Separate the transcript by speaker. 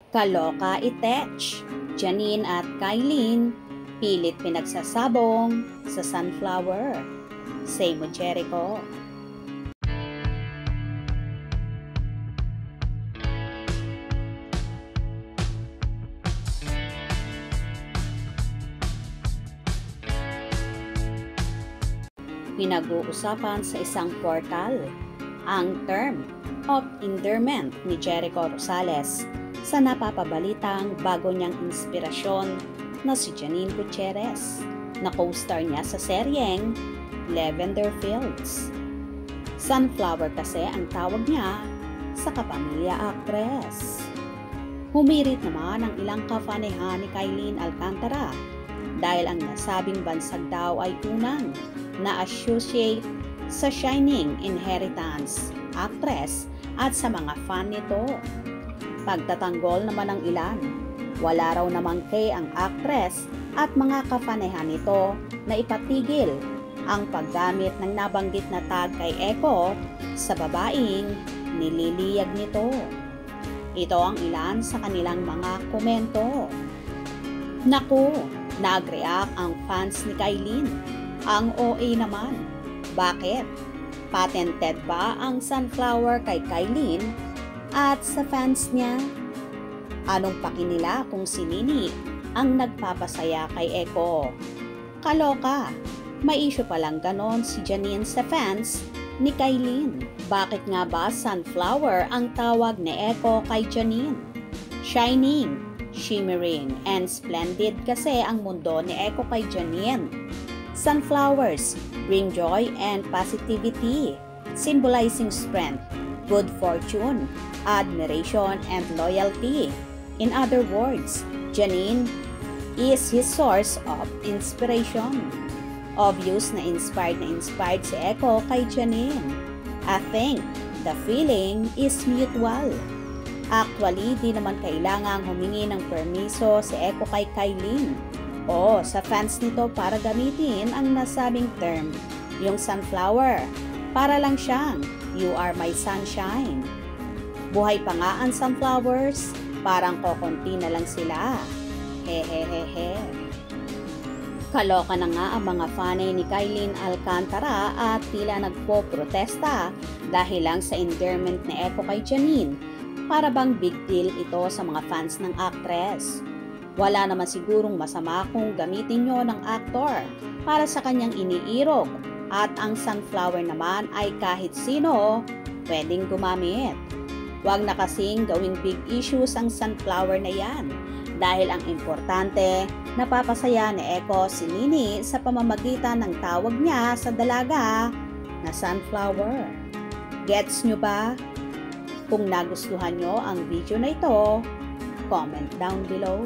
Speaker 1: Kaloka itech, Janine at Kylene, pilit pinagsasabong sa sunflower. Say mo, Jericho. Pinag-uusapan sa isang portal ang term of endearment ni Jericho Rosales sa napapabalitang bago niyang inspirasyon na si Janine Gutierrez na co-star niya sa seryeng Lavender Fields. Sunflower kasi ang tawag niya sa kapamilya actress. Humirit naman ang ilang kafanehan ni Kylene Alcantara dahil ang nasabing bansag daw ay unang na-associate sa Shining Inheritance actress at sa mga fan nito. Pagtatanggol naman ng ilan, wala raw namang kay ang actress at mga kafanehan nito na ipatigil ang paggamit ng nabanggit na tag kay Echo sa babaeng nililiyag nito. Ito ang ilan sa kanilang mga komento. Naku, nag-react ang fans ni Kylene. Ang OA naman. Bakit? Patented ba ang sunflower kay Kylene at sa fans niya? Anong paki nila kung si Nini ang nagpapasaya kay Echo? Kaloka, may issue palang ganon si Janine sa fans ni Kylene. Bakit nga ba sunflower ang tawag ni Echo kay Janine? Shining, shimmering, and splendid kasi ang mundo ni Echo kay Janine. Sunflowers bring joy and positivity, symbolizing strength, good fortune, admiration, and loyalty. In other words, Janine is his source of inspiration. Obvious na inspired si Echo kay Janine. I think the feeling is mutual. Actually, di naman kailangang humingi ng permiso si Echo kay Kylene o sa fans nito para gamitin ang nasabing term, yung sunflower. Para lang siyang, you are my sunshine. Buhay pa nga ang sunflowers, parang kokonti na lang sila. Hehehehe. Kaloka na nga ang mga fanay ni Kylene Alcantara at tila nagpo-protesta dahil lang sa endearment ni Echo kay Janine. Para bang big deal ito sa mga fans ng actress. Wala naman sigurong masama kung gamitin nyo ng aktor para sa kanyang iniirog at ang sunflower naman ay kahit sino pwedeng gumamit. Huwag na kasing gawing big issues ang sunflower na yan dahil ang importante napapasaya ni Echo si Nini sa pamamagitan ng tawag niya sa dalaga na sunflower. Gets nyo ba? Kung nagustuhan nyo ang video na ito, comment down below.